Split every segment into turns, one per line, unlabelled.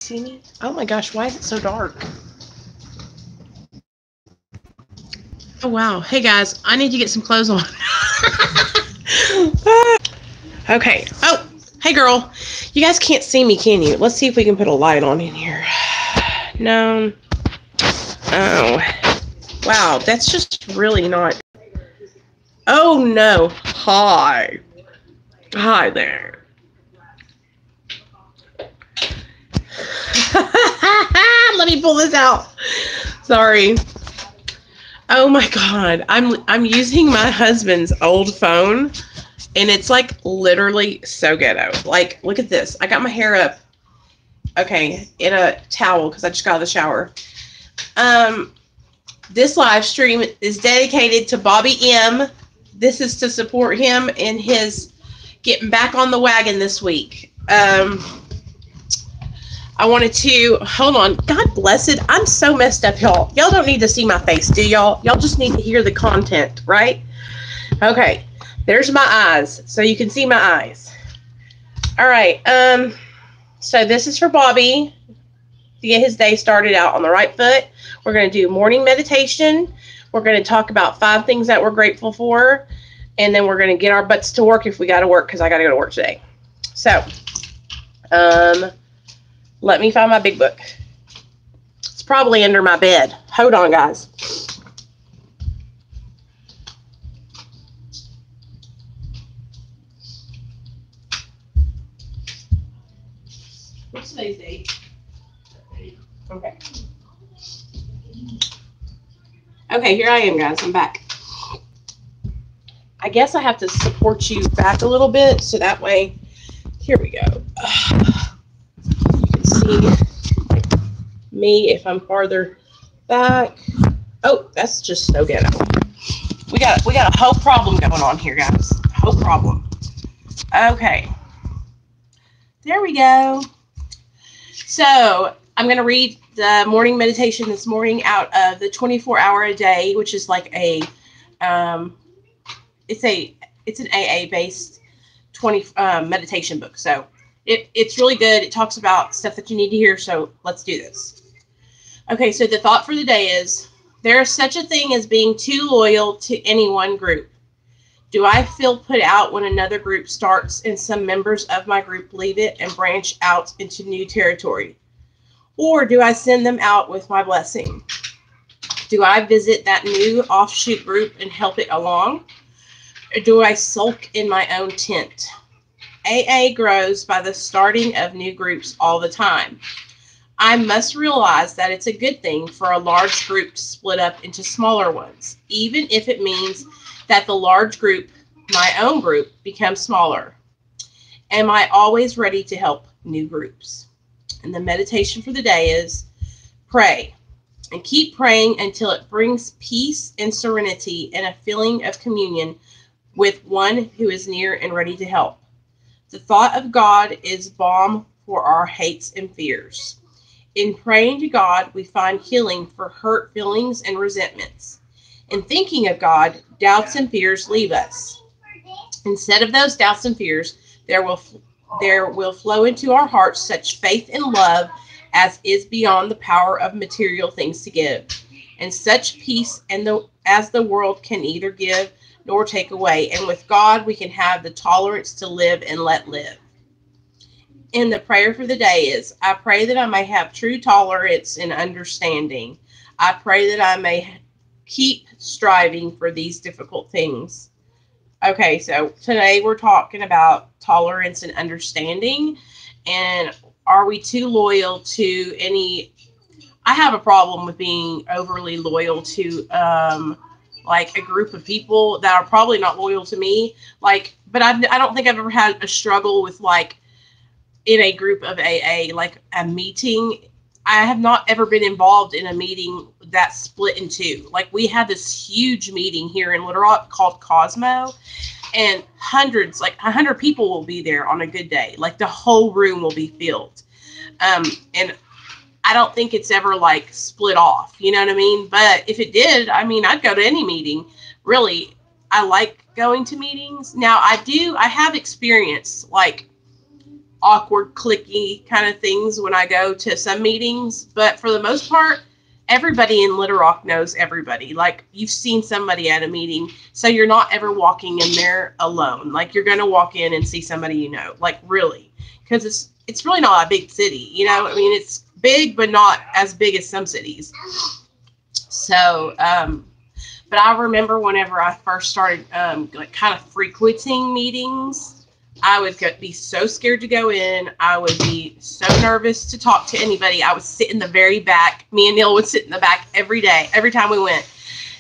See me? Oh my gosh, why is it so dark? Oh wow. Hey guys, I need to get some clothes on. Okay. Oh, hey girl. You guys can't see me, can you? Let's see if we can put a light on in here. No. Oh. Wow, that's just really not. Oh no. Hi. Hi there. Let me pull this out. Sorry. Oh my god. I'm using my husband's old phone and it's like literally so ghetto. Like, look at this. I got my hair up. Okay, in a towel because I just got out of the shower. This live stream is dedicated to Bobby M. This is to support him in his getting back on the wagon this week. I wanted to, hold on, God bless it. I'm so messed up, y'all. Y'all don't need to see my face, do y'all? Y'all just need to hear the content, right? Okay, there's my eyes, so you can see my eyes. All right, so this is for Bobby to get his day started out on the right foot. We're going to do morning meditation. We're going to talk about 5 things that we're grateful for, and then we're going to get our butts to work if we got to work, because I got to go to work today. So, let me find my big book. It's probably under my bed. Hold on, guys. What's today's date? Okay. Okay, here I am, guys. I'm back. I guess I have to support you back a little bit, so that way, here we go. You can see me if I'm farther back. Oh, that's just so ghetto. We got a whole problem going on here, guys. Whole problem. Okay. There we go. So I'm going to read the morning meditation this morning out of the 24-hour a day, which is like a, it's an AA based meditation book. So it's really good. It talks about stuff that you need to hear. So let's do this. Okay. So the thought for the day is, there is such a thing as being too loyal to any one group. Do I feel put out when another group starts and some members of my group leave it and branch out into new territory? Or do I send them out with my blessing? Do I visit that new offshoot group and help it along? Or do I sulk in my own tent? AA grows by the starting of new groups all the time. I must realize that it's a good thing for a large group to split up into smaller ones, even if it means that the large group, my own group, becomes smaller. Am I always ready to help new groups? And the meditation for the day is pray, and keep praying until it brings peace and serenity and a feeling of communion with one who is near and ready to help. The thought of God is balm for our hates and fears. In praying to God, we find healing for hurt feelings and resentments. In thinking of God, doubts and fears leave us. Instead of those doubts and fears, there will flow into our hearts such faith and love as is beyond the power of material things to give, and such peace as the world can neither give nor take away. And with God, we can have the tolerance to live and let live. And the prayer for the day is, I pray that I may have true tolerance and understanding. I pray that I may keep striving for these difficult things. Okay, so today we're talking about tolerance and understanding. And are we too loyal to any? I have a problem with being overly loyal to like a group of people that are probably not loyal to me. Like, but I don't think I've ever had a struggle with like in a group of AA, like a meeting. I have not ever been involved in a meeting that split in two. Like, we had this huge meeting here in Little Rock called Cosmo, and hundreds, like 100 people will be there on a good day. Like, the whole room will be filled. And I don't think it's ever like split off, you know what I mean? But if it did, I mean, I'd go to any meeting. Really, I like going to meetings. Now, I have experience like awkward, clicky kind of things when I go to some meetings. But for the most part, everybody in Little Rock knows everybody. Like, you've seen somebody at a meeting, so you're not ever walking in there alone. Like, you're going to walk in and see somebody you know. Like, really. Because it's really not a big city, you know? I mean, it's big, but not as big as some cities. So, but I remember whenever I first started, like, kind of frequenting meetings, I would be so scared to go in. I would be so nervous to talk to anybody. I would sit in the very back. Me and Neil would sit in the back every day, every time we went.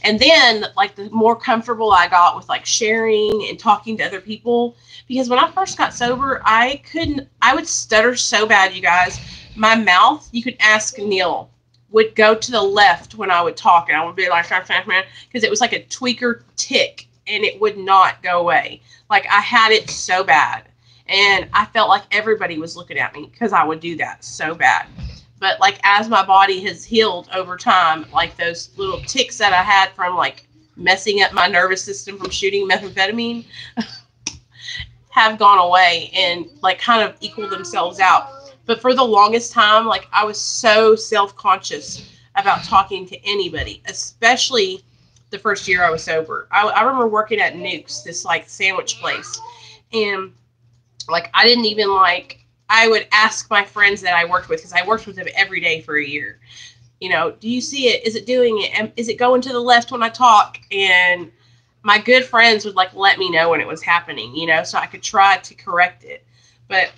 And then, like, the more comfortable I got with, like, sharing and talking to other people, because when I first got sober, I would stutter so bad, you guys. My mouth, you could ask Neil, would go to the left when I would talk, and I would be like, because it was like a tweaker tick, and it would not go away. Like, I had it so bad, and I felt like everybody was looking at me because I would do that so bad. But, like, as my body has healed over time, like, those little ticks that I had from, like, messing up my nervous system from shooting methamphetamine have gone away and, like, kind of equal themselves out. But for the longest time, like, I was so self-conscious about talking to anybody, especially the first year I was sober. I remember working at Nuke's, this, like, sandwich place. And, like, I didn't even, like, I would ask my friends that I worked with, because I worked with them every day for a year. You know, do you see it? Is it doing it? Is it going to the left when I talk? And my good friends would, like, let me know when it was happening, you know, so I could try to correct it. But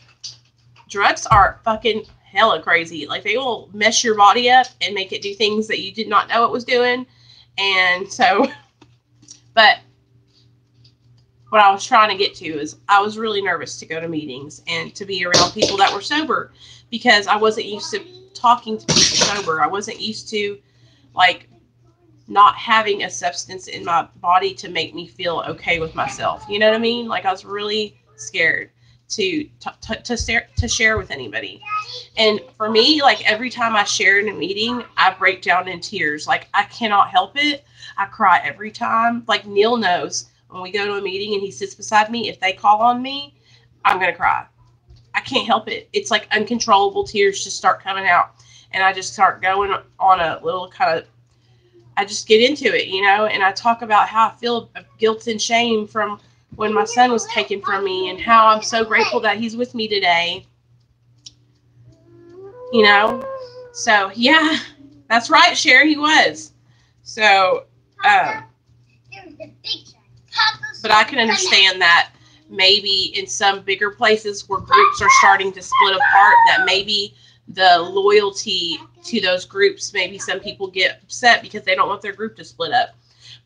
drugs are fucking hella crazy. Like, they will mess your body up and make it do things that you did not know it was doing. And so, but what I was trying to get to is I was really nervous to go to meetings and to be around people that were sober, because I wasn't used to talking to people sober. I wasn't used to, like, not having a substance in my body to make me feel okay with myself. You know what I mean? Like, I was really scared to share with anybody. And for me, like, every time I share in a meeting, I break down in tears. Like, I cannot help it. I cry every time. Like, Neil knows when we go to a meeting and he sits beside me, if they call on me, I'm going to cry. I can't help it. It's like uncontrollable tears just start coming out. And I just start going on a little kind of, I just get into it, you know, and I talk about how I feel guilt and shame from when my son was taken from me, and how I'm so grateful that he's with me today. You know? So, yeah, that's right, Sherry, he was. So, but I can understand that maybe in some bigger places where groups are starting to split apart, that maybe the loyalty to those groups, maybe some people get upset because they don't want their group to split up.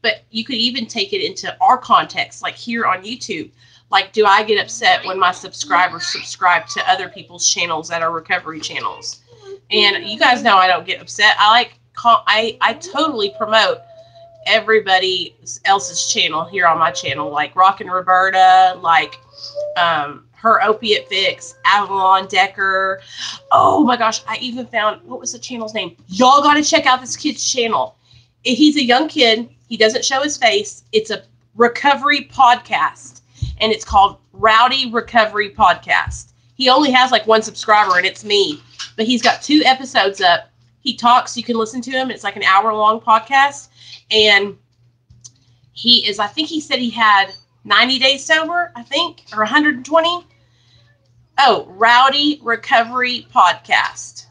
But you could even take it into our context, like here on YouTube. Like, do I get upset when my subscribers subscribe to other people's channels that are recovery channels? And you guys know I don't get upset. I totally promote everybody else's channel here on my channel, like Rockin' Roberta, like Her Opiate Fix, Avalon Decker. Oh my gosh, I even found, what was the channel's name? Y'all got to check out this kid's channel. He's a young kid. He doesn't show his face. It's a recovery podcast, and it's called Rowdy Recovery Podcast. He only has like one subscriber, and it's me. But he's got 2 episodes up. He talks. You can listen to him. It's like an hour-long podcast. And he is, I think he said he had 90 days sober, I think, or 120. Oh, Rowdy Recovery Podcast.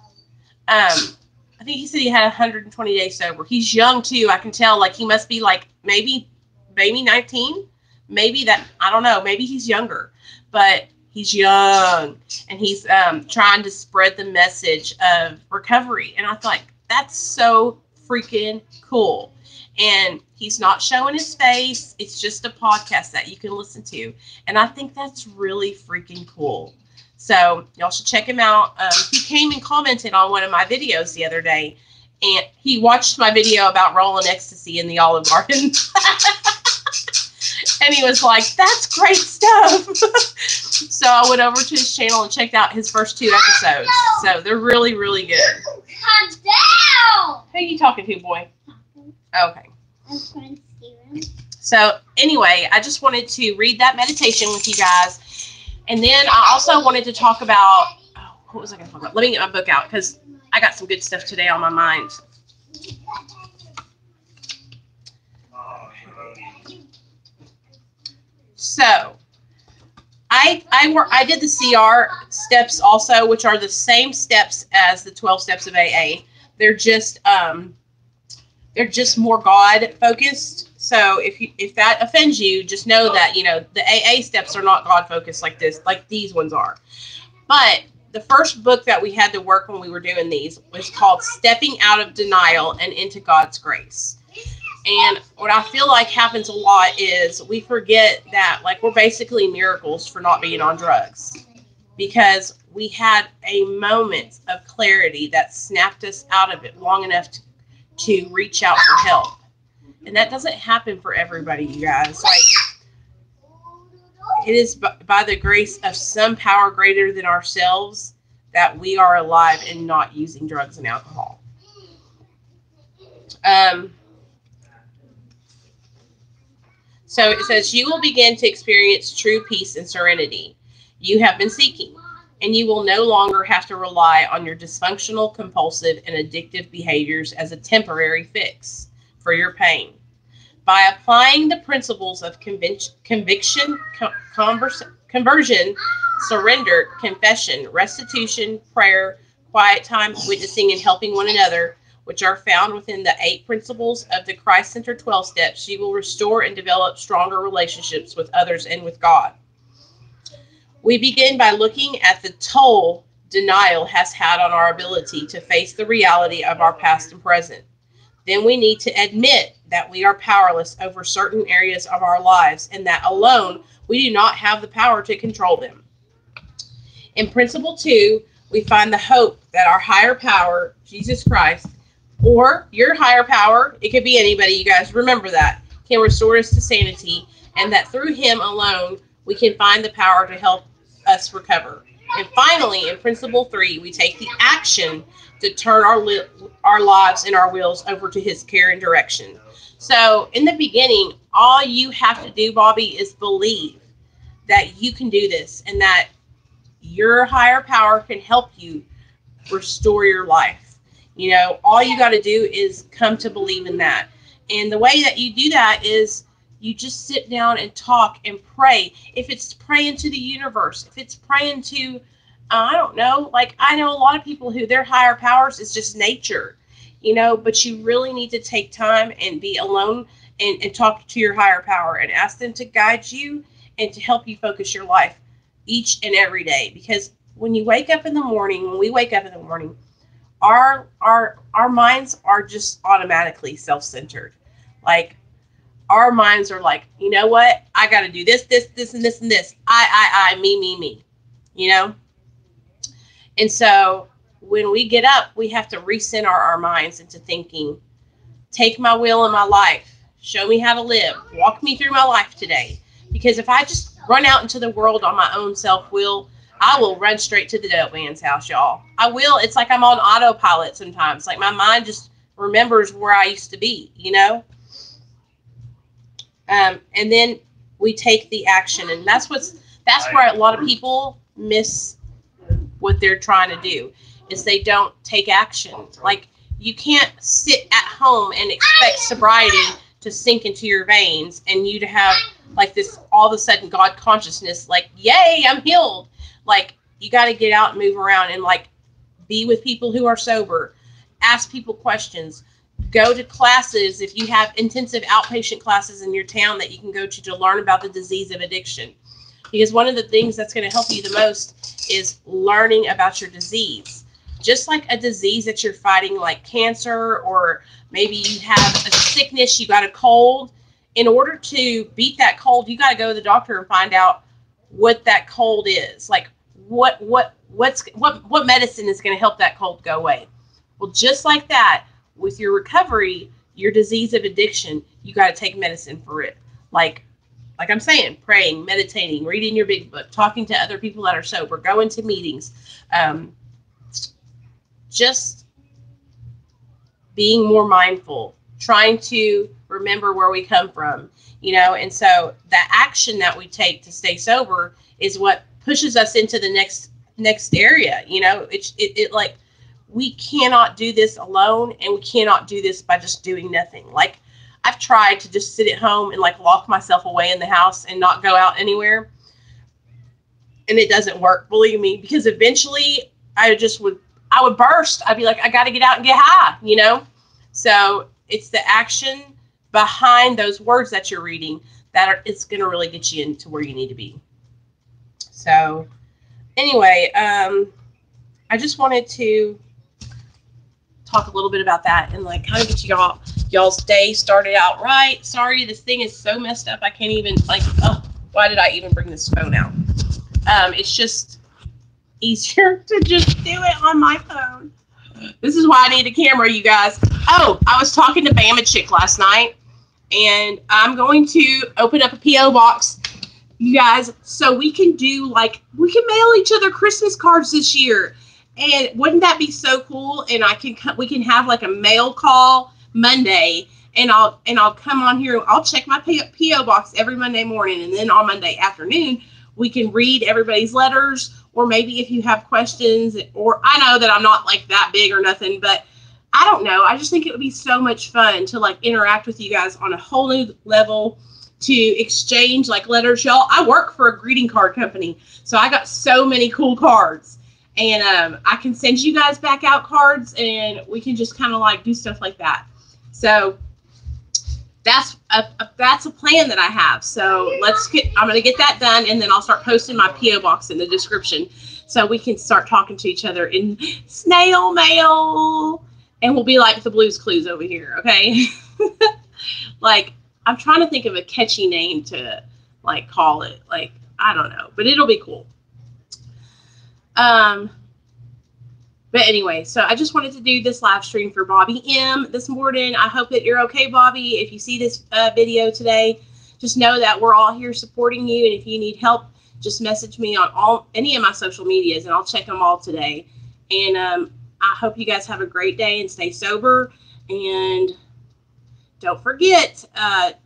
I think he said he had 120 days sober. He's young too. I can tell, like, he must be like maybe 19, maybe that, I don't know. Maybe he's younger, but he's young, and he's trying to spread the message of recovery. And I thought, that's so freaking cool. And he's not showing his face. It's just a podcast that you can listen to. And I think that's really freaking cool. So y'all should check him out. He came and commented on one of my videos the other day, and he watched my video about rolling ecstasy in the Olive Garden. And he was like, that's great stuff. So I went over to his channel and checked out his first 2 episodes. So they're really, really good.
Calm down.
Who are you talking to, boy? Okay. So anyway, I just wanted to read that meditation with you guys. And then I also wanted to talk about, oh, what was I going to talk about? Let me get my book out because I got some good stuff today on my mind. So I did the CR steps also, which are the same steps as the 12 steps of AA. They're just more God focused. So if that offends you, just know that, you know, the AA steps are not God focused like these ones are. But the first book that we had to work when we were doing these was called Stepping Out of Denial and Into God's Grace. And what I feel like happens a lot is we forget that, like, we're basically miracles for not being on drugs, because we had a moment of clarity that snapped us out of it long enough to reach out for help. And that doesn't happen for everybody, you guys. Like, it is by the grace of some power greater than ourselves that we are alive and not using drugs and alcohol. So it says, you will begin to experience true peace and serenity you have been seeking, and you will no longer have to rely on your dysfunctional, compulsive, and addictive behaviors as a temporary fix for your pain. By applying the principles of conviction, conversion, surrender, confession, restitution, prayer, quiet time, witnessing, and helping one another, which are found within the 8 principles of the Christ-centered 12 steps, you will restore and develop stronger relationships with others and with God. We begin by looking at the toll denial has had on our ability to face the reality of our past and present. Then we need to admit that we are powerless over certain areas of our lives, and that alone we do not have the power to control them. In principle 2, we find the hope that our higher power, Jesus Christ, or your higher power, it could be anybody, you guys remember that, can restore us to sanity, and that through him alone we can find the power to help us recover. And finally, in principle 3, we take the action to turn our lives and our wills over to his care and direction. So in the beginning, all you have to do, Bobby, is believe that you can do this and that your higher power can help you restore your life. You know, all you got to do is come to believe in that. And the way that you do that is you just sit down and talk and pray. If it's praying to the universe, if it's praying to, I don't know, like I know a lot of people who their higher powers is just nature, you know, but you really need to take time and be alone and talk to your higher power and ask them to guide you and to help you focus your life each and every day. Because when you wake up in the morning, when we wake up in the morning, our minds are just automatically self-centered. Like, our minds are like, you know what? I got to do this, and this, and this. I, me, you know? And so when we get up, we have to recenter our minds into thinking, take my will in my life, show me how to live, walk me through my life today. Because if I just run out into the world on my own self-will, I will run straight to the dope man's house, y'all. I will. It's like I'm on autopilot sometimes. Like my mind just remembers where I used to be, you know? And then we take the action. And that's where a lot of people miss what they're trying to do, is they don't take action. Like, you can't sit at home and expect sobriety to sink into your veins and you to have like this all of a sudden God consciousness, like, yay, I'm healed. Like, you got to get out and move around and like be with people who are sober, ask people questions, go to classes. If you have intensive outpatient classes in your town that you can go to learn about the disease of addiction, because one of the things that's going to help you the most is learning about your disease. Just like a disease that you're fighting, like cancer, or maybe you have a sickness, you got a cold. In order to beat that cold, you got to go to the doctor and find out what that cold is. Like, what medicine is going to help that cold go away. Well, just like that, with your recovery, your disease of addiction, you got to take medicine for it. Like I'm saying, praying, meditating, reading your big book, talking to other people that are sober, going to meetings, just being more mindful, trying to remember where we come from, you know. And so the action that we take to stay sober is what pushes us into the next area. You know, it like, we cannot do this alone, and we cannot do this by just doing nothing. Like, I've tried to just sit at home and like lock myself away in the house and not go out anywhere, and it doesn't work, believe me, because eventually I would burst. I'd be like, I got to get out and get high, you know? So it's the action behind those words that you're reading it's going to really get you into where you need to be. So anyway, I just wanted to talk a little bit about that and like kind of get y'all's day started out right. Sorry, this thing is so messed up. I can't even like, oh, why did I even bring this phone out? It's just easier to just do it on my phone. This is why I need a camera, you guys. Oh, I was talking to Bama Chick last night, and I'm going to open up a P.O. box, you guys, so we can mail each other Christmas cards this year. And wouldn't that be so cool? And we can have like a mail call Monday, and I'll come on here. I'll check my P.O. box every Monday morning, and then on Monday afternoon, we can read everybody's letters. Or maybe if you have questions, or I know that I'm not like that big or nothing, but I don't know. I just think it would be so much fun to like interact with you guys on a whole new level, to exchange like letters. Y'all, I work for a greeting card company, so I got so many cool cards, and I can send you guys back out cards, and we can just kind of like do stuff like that. So that's a plan that I have. So I'm going to get that done, and then I'll start posting my P.O. box in the description so we can start talking to each other in snail mail, and we'll be like the Blue's Clues over here, okay? Like, I'm trying to think of a catchy name to like call it. Like, I don't know, but it'll be cool. But anyway, so I just wanted to do this live stream for Bobby M this morning. I hope that you're okay, Bobby. If you see this video today, just know that we're all here supporting you. And if you need help, just message me on any of my social medias, and I'll check them all today. And I hope you guys have a great day and stay sober. And don't forget,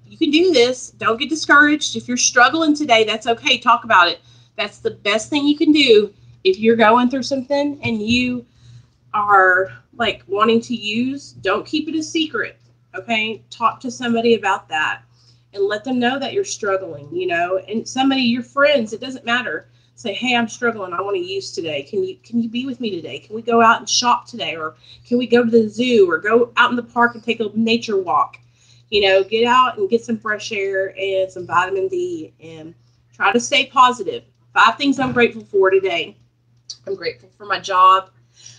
you can do this. Don't get discouraged. If you're struggling today, that's okay. Talk about it. That's the best thing you can do. If you're going through something and you are like wanting to use, don't keep it a secret, okay? Talk to somebody about that and let them know that you're struggling, you know, and somebody, your friends, it doesn't matter. Say, hey, I'm struggling. I want to use today. Can you be with me today? Can we go out and shop today? Or can we go to the zoo or go out in the park and take a nature walk? You know, get out and get some fresh air and some vitamin D and try to stay positive. 5 things I'm grateful for today. I'm grateful for my job.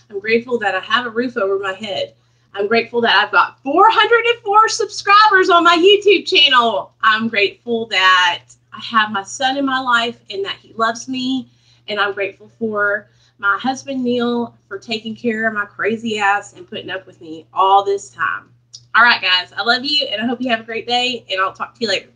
I'm grateful that I have a roof over my head. I'm grateful that I've got 404 subscribers on my YouTube channel. I'm grateful that I have my son in my life and that he loves me. And I'm grateful for my husband, Neil, for taking care of my crazy ass and putting up with me all this time. All right, guys, I love you, and I hope you have a great day, and I'll talk to you later.